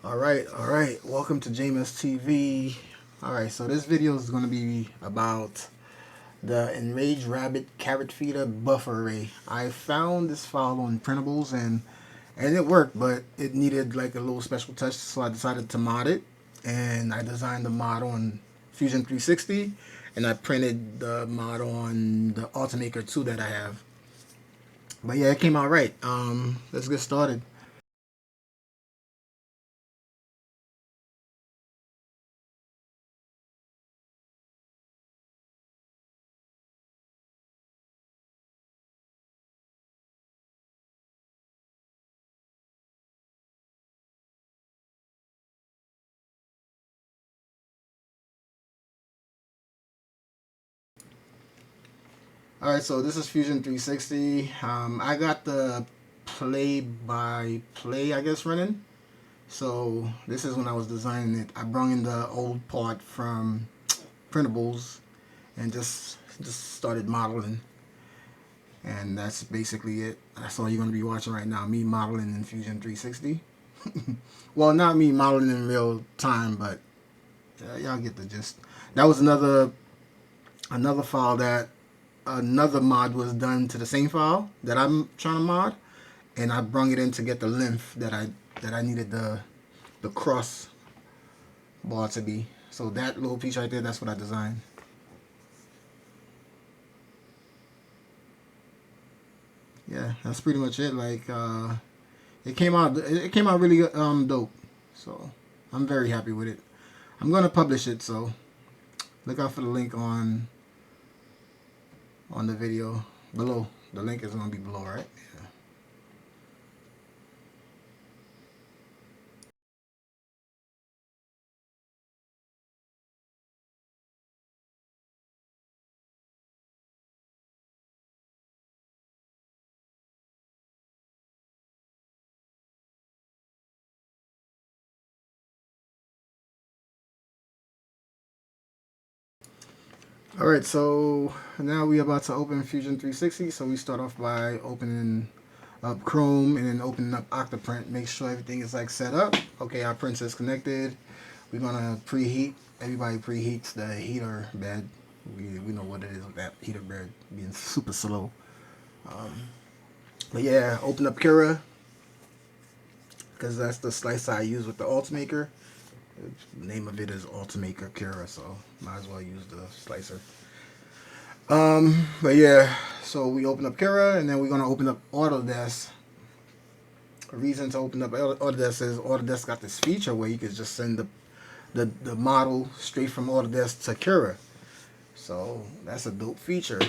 All right. Welcome to James TV. All right, so this video is going to be about the Enraged Rabbit Carrot Feeder Buffer Array. I found this file on Printables and it worked, but it needed like a little special touch, so I decided to mod it. And I designed the mod on Fusion 360, and I printed the mod on the Ultimaker 2 that I have. But yeah, it came out right. Let's get started. All right, so this is Fusion 360. I got the play-by-play, I guess, running. So this is when I was designing it. I brought in the old part from Printables and just started modeling, and that's basically it. That's all you're gonna be watching right now. Me modeling in Fusion 360. Well, not me modeling in real time, but y'all get the gist. That was another file that another mod was done to the same file that I'm trying to mod, and I brung it in to get the length that I needed the cross bar to be. So that little piece right there, that's what I designed. Yeah, that's pretty much it. Like it came out really dope. So I'm very happy with it. I'm gonna publish it, so look out for the link on the video below. The link is gonna be below, right? Yeah. All right, so now we're about to open Fusion 360. So we start off by opening up Chrome and then opening up Octoprint. Make sure everything is like set up. Okay, our print is connected. We're gonna preheat. Everybody preheats the heater bed. We know what it is with that heater bed being super slow. But yeah, open up Cura because that's the slicer I use with the Ultimaker. The name of it is Ultimaker Cura, so might as well use the slicer. But yeah, so we open up Cura and then we're gonna open up Autodesk. A reason to open up Autodesk is Autodesk got this feature where you can just send the model straight from Autodesk to Cura. So that's a dope feature.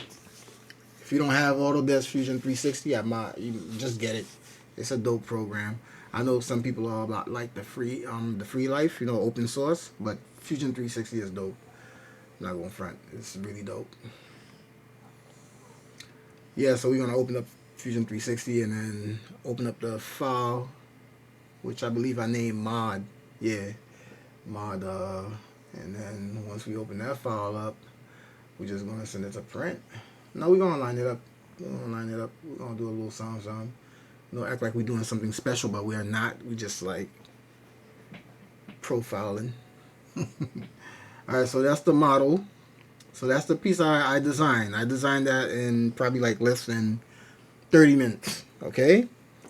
If you don't have Autodesk Fusion 360, you just get it. It's a dope program. I know some people are about like the free life, open source, but Fusion 360 is dope. I'm not going front. It's really dope. Yeah, so we're gonna open up Fusion 360 and then open up the file, which I believe I named mod. Yeah, mod. And then once we open that file up, we're just gonna send it to print. No, we're gonna line it up. We're gonna do a little sound. Act like we're doing something special, but we are not. We just like profiling. All right, so that's the model. So that's the piece I designed. I designed that in probably like less than 30 minutes. Okay.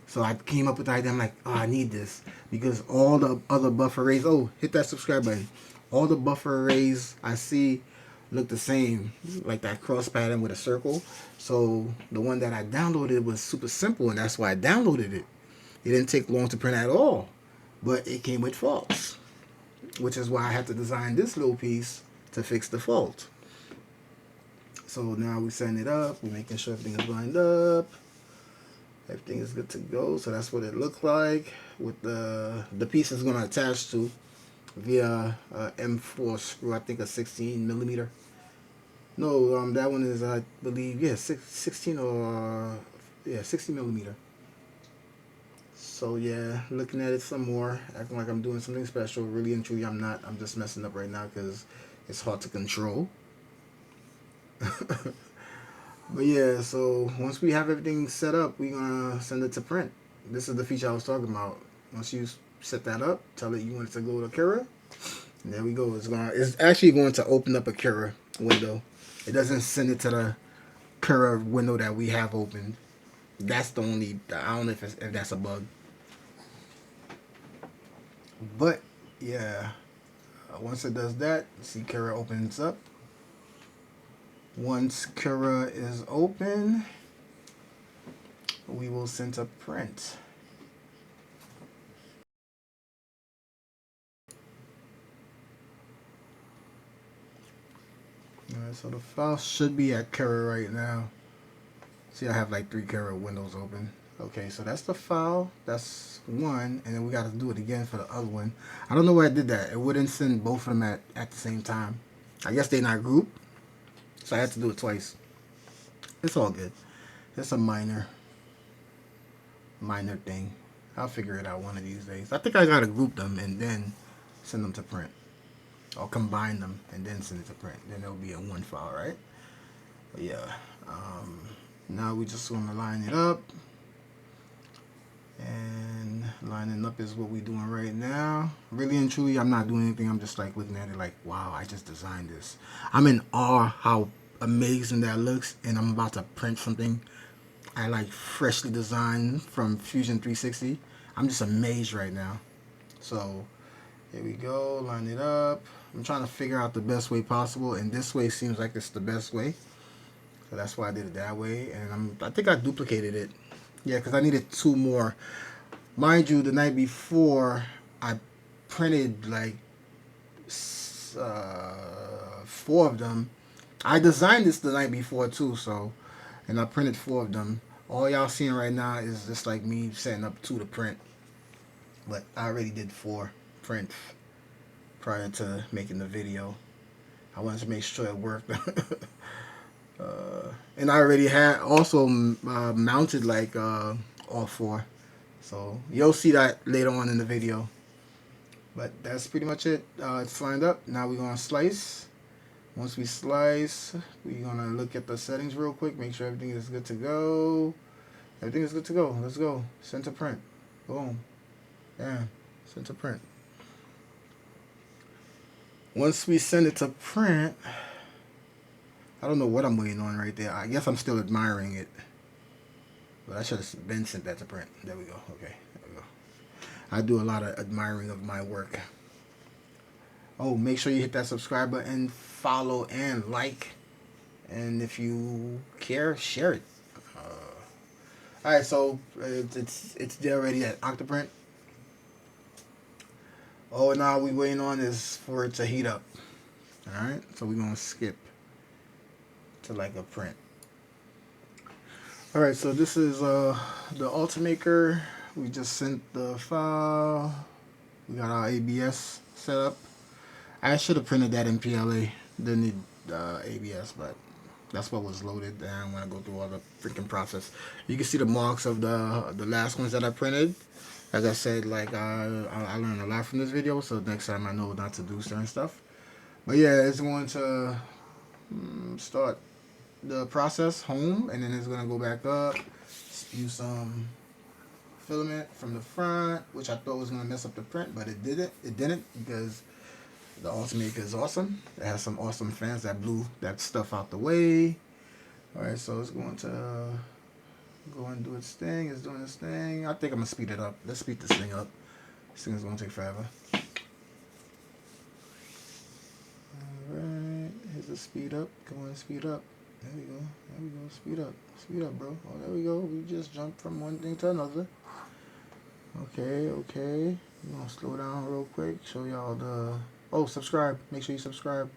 So I came up with the idea. I'm like, oh, I need this because all the other buffer arrays. Oh, hit that subscribe button. All the buffer arrays I see look the same, like that cross pattern with a circle. So the one that I downloaded was super simple, and that's why I downloaded it. It didn't take long to print at all, but it came with faults, which is why I had to design this little piece to fix the fault. So now we setting it up. We're making sure everything is lined up. Everything is good to go. So that's what it looks like with the piece is going to attach to via M4 screw. I think a 16 millimeter. No, that one is I believe 16 or 60 millimeter. So yeah, looking at it some more, acting like I'm doing something special. Really and truly, I'm not. I'm just messing up right now because it's hard to control. But yeah, so once we have everything set up, we're gonna send it to print. This is the feature I was talking about. Once you set that up. Tell it you want it to go to Kira. And there we go. It's actually going to open up a Kira window. It doesn't send it to the Kira window that we have opened. That's the only. I don't know if that's a bug. But yeah, once it does that, see Kira opens up. Once Kira is open, we will send to print. Alright, so the file should be at Kira right now. See, I have like 3 Kira windows open. Okay, so that's the file. That's one, and then we got to do it again for the other one. I don't know why I did that. It wouldn't send both of them at the same time. I guess they're not grouped, so I had to do it twice. It's all good. It's a minor thing. I'll figure it out one of these days. I think I gotta group them and then send them to print, or combine them and then send it to print. Then it'll be in one file, right? But yeah. Now we just want to line it up, and lining up is what we're doing right now. Really and truly, I'm not doing anything. I'm just like looking at it like, wow, I just designed this. I'm in awe how amazing that looks, and I'm about to print something I like freshly designed from Fusion 360. I'm just amazed right now. So here we go, line it up. I'm trying to figure out the best way possible, and this way seems like it's the best way. So that's why I did it that way, and I think I duplicated it. Yeah, because I needed 2 more. Mind you, the night before, I printed like 4 of them. I designed this the night before too, so, and I printed 4 of them. All y'all seeing right now is just like me setting up 2 to print. But I already did 4 prints prior to making the video. I wanted to make sure it worked. And I already had also mounted like all 4. So you'll see that later on in the video. But that's pretty much it. It's lined up. Now we're going to slice. Once we slice, we're going to look at the settings real quick. Make sure everything is good to go. Everything is good to go. Let's go. Send to print. Boom. Yeah. Send to print. Once we send it to print, I don't know what I'm waiting on right there. I guess I'm still admiring it. But I should have been sent that to print. There we go. Okay. There we go. I do a lot of admiring of my work. Oh, make sure you hit that subscribe button, follow, and like. And if you care, share it. Alright, so it's there already at Octoprint. All now we waiting on is for it to heat up. Alright, so we're going to skip to like a print. Alright, so this is the Ultimaker. We just sent the file. We got our ABS set up. I should have printed that in PLA. Didn't need ABS, but that's what was loaded. And I don't want to go through all the freaking process. You can see the marks of the last ones that I printed. Like I said, like I learned a lot from this video, so next time I know not to do certain stuff. But yeah, it's going to start the process home, and then it's going to go back up, spew some filament from the front, which I thought was going to mess up the print, but it didn't. It didn't, because the Ultimaker is awesome. It has some awesome fans that blew that stuff out the way. Alright, so it's going to go and do its thing. It's doing its thing. I think I'm going to speed it up. Let's speed this thing up. This thing is going to take forever. Alright, here's the speed up. Go and speed up. There we go. There we go. Speed up. Speed up, bro. Oh, there we go. We just jumped from one thing to another. Okay, okay. We're going to slow down real quick. Show y'all the... Oh, subscribe. Make sure you subscribe.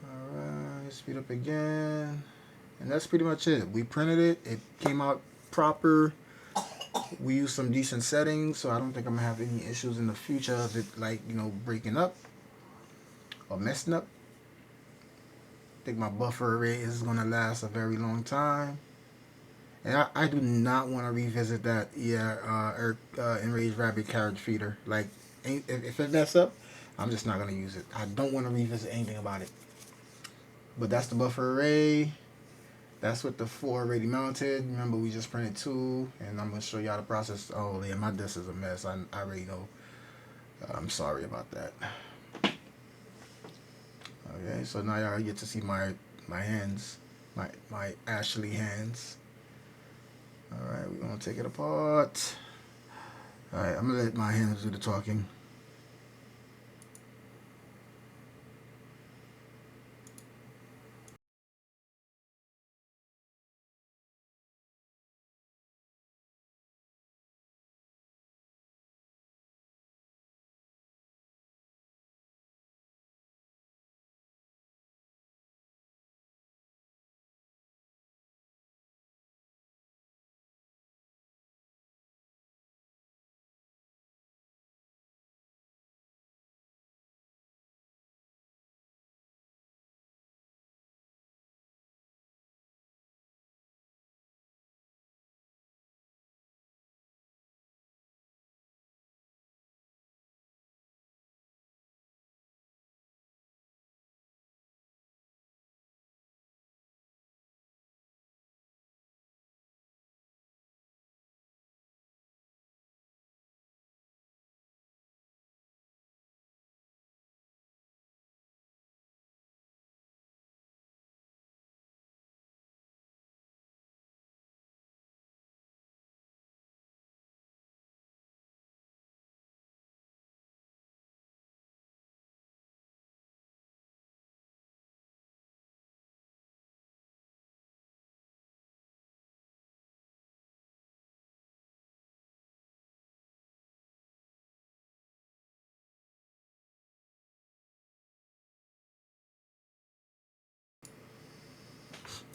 Alright, speed up again. And that's pretty much it. We printed it. It came out proper. We used some decent settings, so I don't think I'm going to have any issues in the future of it, like, you know, breaking up or messing up. I think my buffer array is going to last a very long time. And I do not want to revisit that Enraged Rabbit carriage feeder. Like, if it mess up, I'm just not going to use it. I don't want to revisit anything about it. But that's the buffer array. That's with the 4 already mounted. Remember, we just printed 2, and I'm gonna show y'all the process. Oh yeah, my desk is a mess. I already know. I'm sorry about that. Okay, so now y'all get to see my hands, my Ashley hands. All right, we're gonna take it apart. All right, I'm gonna let my hands do the talking.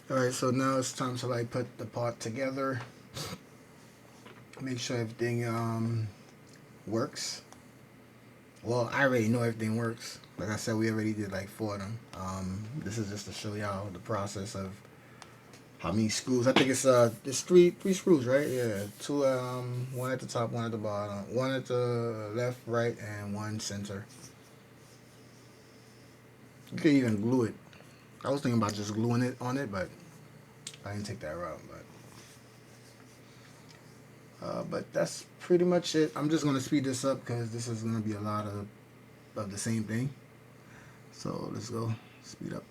All right, so now it's time to like put the part together. Make sure everything works. Well, I already know everything works. Like I said, we already did like 4 of them. This is just to show y'all the process of how many screws. I think it's three screws, right? Yeah, 2 one at the top, one at the bottom, one at the left, right, and one center. You can even glue it. I was thinking about just gluing it on it, but I didn't take that route. But that's pretty much it. I'm just gonna speed this up because this is gonna be a lot of the same thing. So let's go speed up.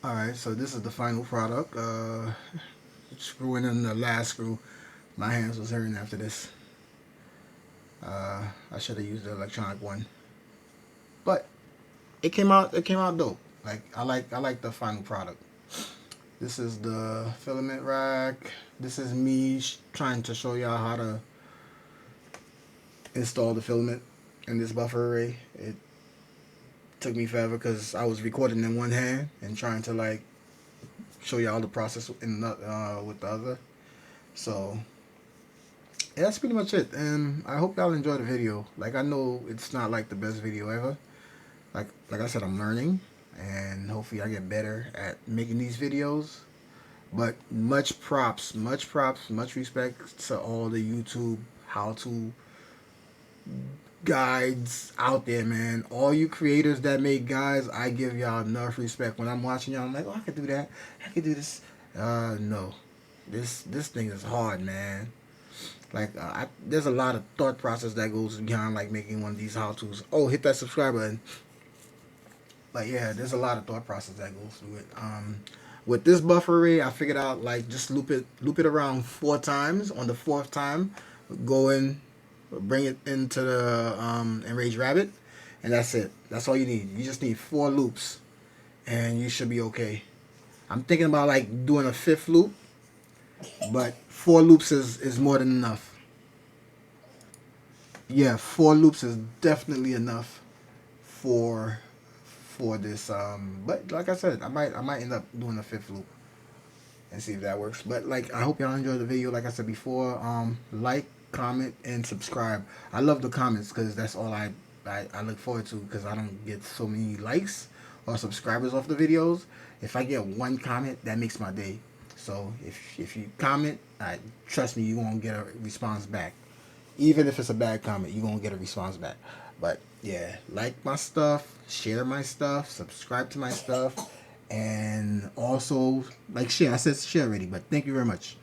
Alright, so this is the final product. Screwing in the last screw. My hands was hurting after this. I should have used the electronic one. But it came out dope. Like I like the final product. This is the filament rack. This is me trying to show y'all how to install the filament in this buffer array. It took me forever because I was recording in one hand and trying to like show y'all the process in with the other. So yeah, that's pretty much it. And I hope y'all enjoy the video. Like I know it's not like the best video ever. Like I said, I'm learning, and hopefully I get better at making these videos. But much props, much respect to all the YouTube how-to guides out there, man. All you creators that make guides, I give y'all enough respect. When I'm watching y'all, I'm like, oh, I could do that. I could do this. No. This thing is hard, man. Like, there's a lot of thought process that goes behind, like, making one of these how-tos. Oh, hit that subscribe button. But yeah, there's a lot of thought process that goes through it. With this buffer array, I figured out like just loop it around 4 times. On the 4th time, go in, bring it into the Enraged Rabbit, and that's it. That's all you need. You just need 4 loops, and you should be okay. I'm thinking about like doing a 5th loop, but 4 loops is more than enough. Yeah, 4 loops is definitely enough for this. But like I said, I might end up doing a 5th loop and see if that works. But like, I hope y'all enjoyed the video. Like I said before, like, comment, and subscribe. I love the comments because that's all I look forward to, because I don't get so many likes or subscribers off the videos. If I get 1 comment, that makes my day. So if you comment, trust me, you won't get a response back. Even if it's a bad comment, you're going to get a response back. But yeah, like my stuff, share my stuff, subscribe to my stuff, and also like share. I said share already, but thank you very much.